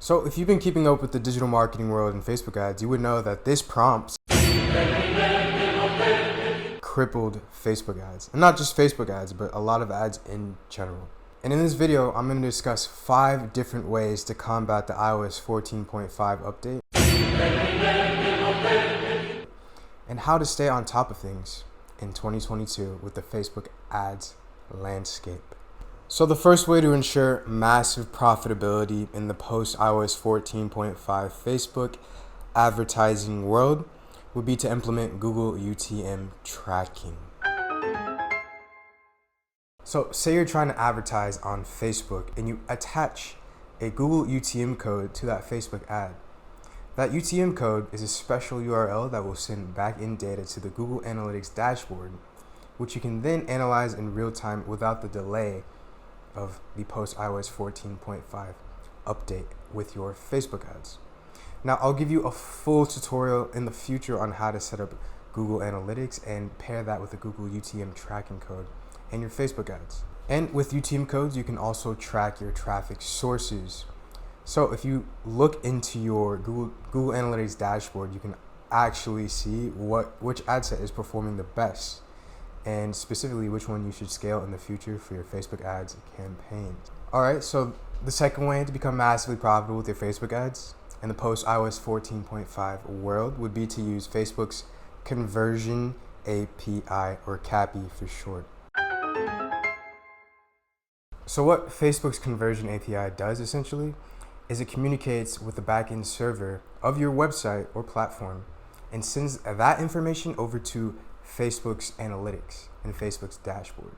So if you've been keeping up with the digital marketing world and Facebook ads, you would know that this prompt crippled Facebook ads. And not just Facebook ads, but a lot of ads in general. And in this video, I'm going to discuss 5 different ways to combat the iOS 14.5 update and how to stay on top of things in 2022 with the Facebook ads landscape. So the first way to ensure massive profitability in the post-iOS 14.5 Facebook advertising world would be to implement Google UTM Tracking. So say you're trying to advertise on Facebook and you attach a Google UTM code to that Facebook ad. That UTM code is a special URL that will send back-end data to the Google Analytics dashboard, which you can then analyze in real time without the delay of the post-iOS 14.5 update with your Facebook ads. Now, I'll give you a full tutorial in the future on how to set up Google Analytics and pair that with the Google UTM tracking code and your Facebook ads. And with UTM codes, you can also track your traffic sources. So if you look into your Google Analytics dashboard, you can actually see which ad set is performing the best, and specifically which one you should scale in the future for your Facebook ads campaigns. Alright, so the second way to become massively profitable with your Facebook ads in the post-iOS 14.5 world would be to use Facebook's Conversion API, or CAPI for short. So what Facebook's Conversion API does essentially is it communicates with the backend server of your website or platform and sends that information over to Facebook's analytics and Facebook's dashboard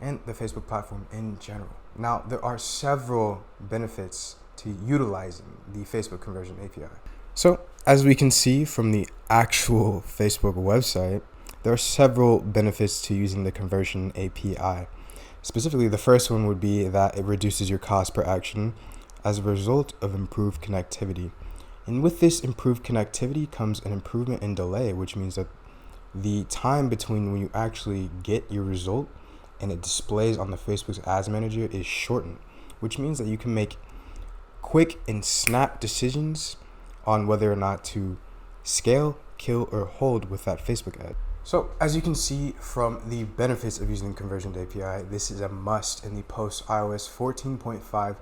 and the Facebook platform in general. Now, there are several benefits to utilizing the Facebook Conversion API. So, as we can see from the actual Facebook website, there are several benefits to using the Conversion API. Specifically, the first one would be that it reduces your cost per action as a result of improved connectivity. And with this improved connectivity comes an improvement in delay, which means that the time between when you actually get your result and it displays on the Facebook's Ads Manager is shortened, which means that you can make quick and snap decisions on whether or not to scale, kill, or hold with that Facebook ad. So as you can see from the benefits of using the Conversion API, this is a must in the post-iOS 14.5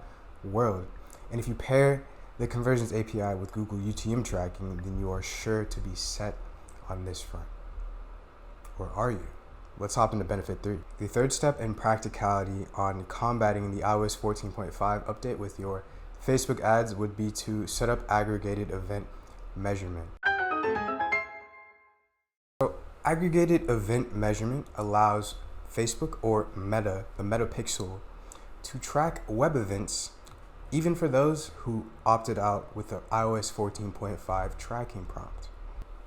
world. And if you pair the Conversions API with Google UTM Tracking, then you are sure to be set on this front. Or are you? Let's hop into benefit 3. The third step in practicality on combating the iOS 14.5 update with your Facebook ads would be to set up aggregated event measurement. So aggregated event measurement allows Facebook or Meta, the Meta Pixel, to track web events even for those who opted out with the iOS 14.5 tracking prompt.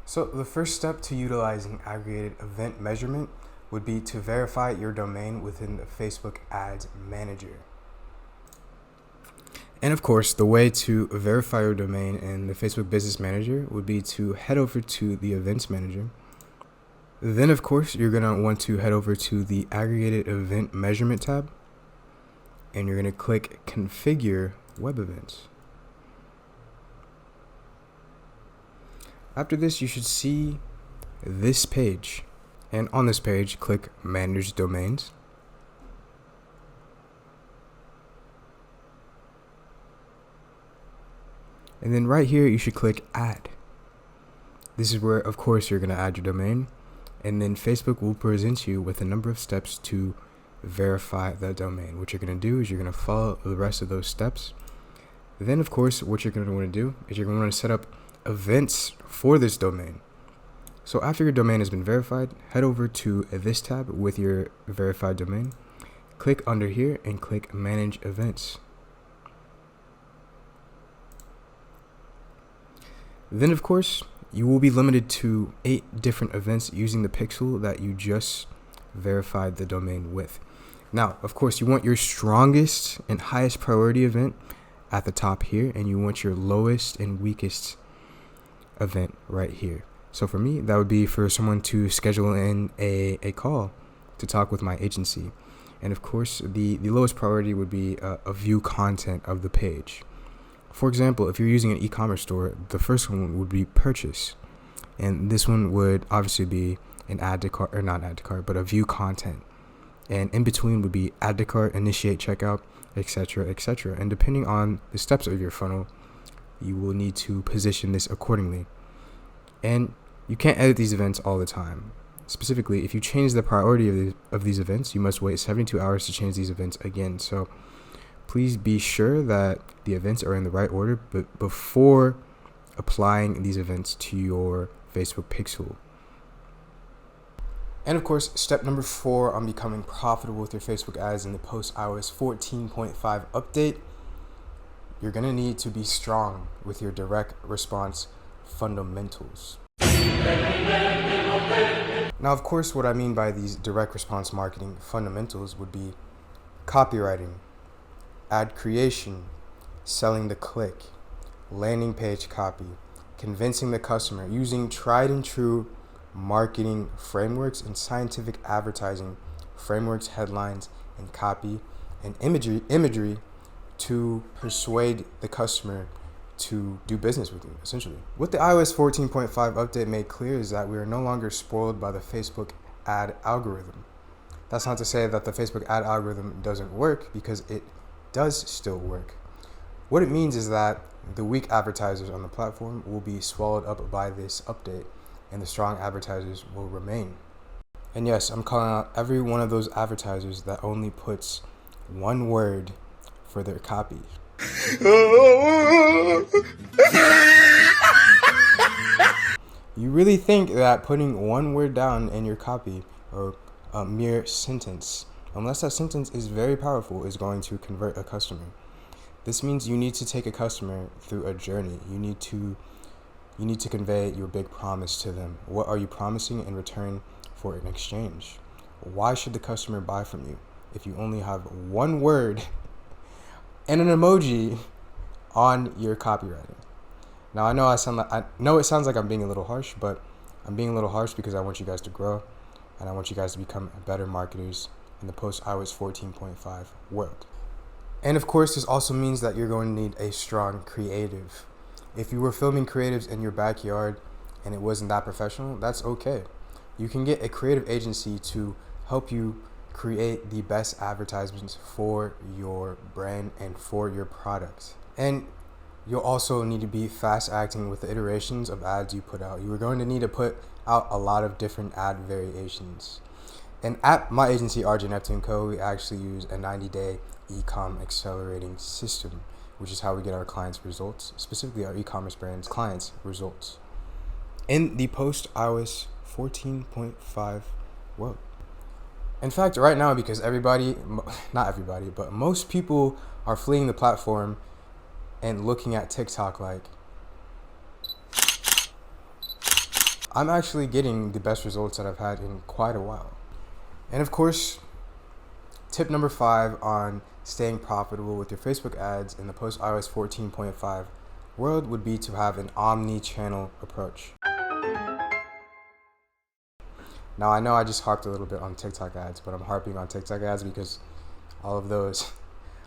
So the first step to utilizing aggregated event measurement would be to verify your domain within the Facebook Ads Manager. And of course, the way to verify your domain in the Facebook Business Manager would be to head over to the Events Manager. Then of course, you're gonna want to head over to the Aggregated Event Measurement tab, and you're gonna click Configure Web Events. After this, you should see this page, and on this page, click Manage Domains. And then right here, you should click Add. This is where, of course, you're going to add your domain, and then Facebook will present you with a number of steps to verify that domain. What you're going to do is you're going to follow the rest of those steps. Then, of course, what you're going to want to do is you're going to want to set up events for this domain. So after your domain has been verified, head over to this tab with your verified domain, click under here and click Manage Events. Then of course, you will be limited to 8 different events using the pixel that you just verified the domain with. Now, of course, you want your strongest and highest priority event at the top here, and you want your lowest and weakest event right here. So for me, that would be for someone to schedule in a call to talk with my agency. And of course, the lowest priority would be a view content of the page. For example, if you're using an e-commerce store, the first one would be purchase. And this one would obviously be an add to cart, or not add to cart, but a view content. And in between would be add to cart, initiate checkout, etc., etc. And depending on the steps of your funnel, you will need to position this accordingly. And you can't edit these events all the time. Specifically, if you change the priority of these events, you must wait 72 hours to change these events again. So please be sure that the events are in the right order but before applying these events to your Facebook pixel. And of course, step number 4 on becoming profitable with your Facebook ads in the post iOS 14.5 update, you're going to need to be strong with your direct response fundamentals. Now, of course, what I mean by these direct response marketing fundamentals would be copywriting, ad creation, selling the click, landing page copy, convincing the customer, using tried and true marketing frameworks and scientific advertising frameworks, headlines, and copy and imagery to persuade the customer to do business with you, essentially. What the iOS 14.5 update made clear is that we are no longer spoiled by the Facebook ad algorithm. That's not to say that the Facebook ad algorithm doesn't work, because it does still work. What it means is that the weak advertisers on the platform will be swallowed up by this update, and the strong advertisers will remain. And yes, I'm calling out every one of those advertisers that only puts one word for their copy. You really think that putting one word down in your copy, or a mere sentence, unless that sentence is very powerful, is going to convert a customer? This means you need to take a customer through a journey. You need to convey your big promise to them. What are you promising in return for an exchange? Why should the customer buy from you if you only have one word and an emoji on your copywriting? Now, I know it sounds like I'm being a little harsh, but I'm being a little harsh because I want you guys to grow, and I want you guys to become better marketers in the post iOS 14.5 world. And of course, this also means that you're going to need a strong creative. If you were filming creatives in your backyard and it wasn't that professional, that's okay. You can get a creative agency to help you create the best advertisements for your brand and for your product. And you'll also need to be fast acting with the iterations of ads you put out. You are going to need to put out a lot of different ad variations. And at my agency, RJNEPTUNE CO, we actually use a 90-day eCom accelerating system, which is how we get our clients' results, specifically our e-commerce brands' clients' results, in the post iOS 14.5 world. In fact, right now, because not everybody, but most people are fleeing the platform and looking at TikTok, like, I'm actually getting the best results that I've had in quite a while. And of course, tip number 5 on staying profitable with your Facebook ads in the post iOS 14.5 world would be to have an omnichannel approach. Now, I know I just harped a little bit on TikTok ads, but I'm harping on TikTok ads because all of those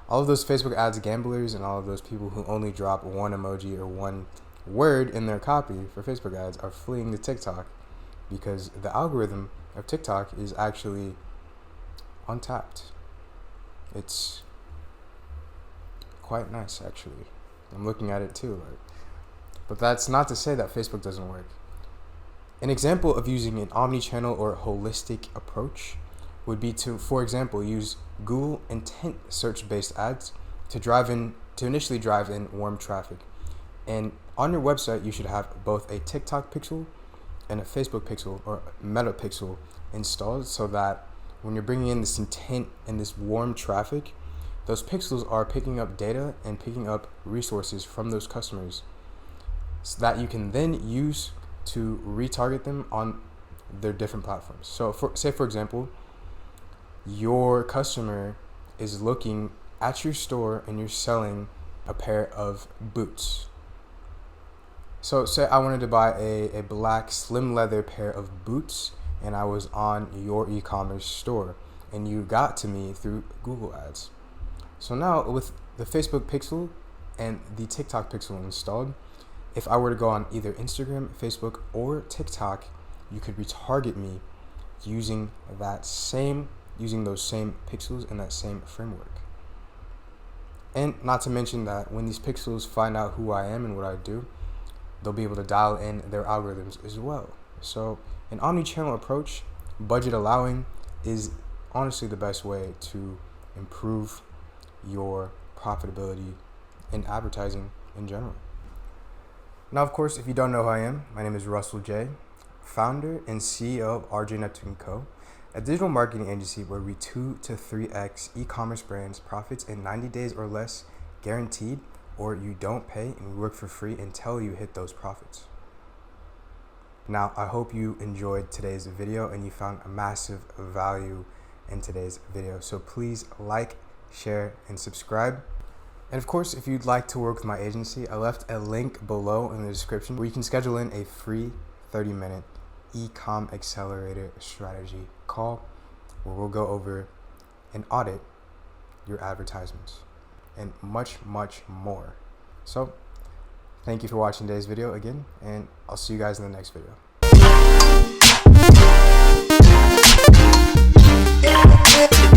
Facebook ads gamblers and all of those people who only drop one emoji or one word in their copy for Facebook ads are fleeing to TikTok, because the algorithm of TikTok is actually untapped. It's quite nice, actually. I'm looking at it too. But that's not to say that Facebook doesn't work. An example of using an omnichannel or holistic approach would be to, for example, use Google intent search-based ads to initially drive in warm traffic. And on your website, you should have both a TikTok pixel and a Facebook pixel or Meta pixel installed, so that when you're bringing in this intent and this warm traffic, those pixels are picking up data and picking up resources from those customers, so that you can then use to retarget them on their different platforms. So for example, your customer is looking at your store and you're selling a pair of boots. So say I wanted to buy a black slim leather pair of boots, and I was on your e-commerce store, and you got to me through Google ads. So now with the Facebook pixel and the TikTok pixel installed, if I were to go on either Instagram, Facebook, or TikTok, you could retarget me using those same pixels and that same framework. And not to mention that when these pixels find out who I am and what I do, they'll be able to dial in their algorithms as well. So an omni-channel approach, budget allowing, is honestly the best way to improve your profitability in advertising in general. Now, of course, if you don't know who I am, my name is Russell J., founder and CEO of RJNEPTUNE CO, a digital marketing agency where we 2 to 3x e-commerce brands profits in 90 days or less, guaranteed, or you don't pay and we work for free until you hit those profits. Now, I hope you enjoyed today's video and you found a massive value in today's video. So please like, share, and subscribe. And of course, if you'd like to work with my agency, I left a link below in the description where you can schedule in a free 30-minute eCom Accelerator strategy call where we'll go over and audit your advertisements and much, much more. So thank you for watching today's video again, and I'll see you guys in the next video.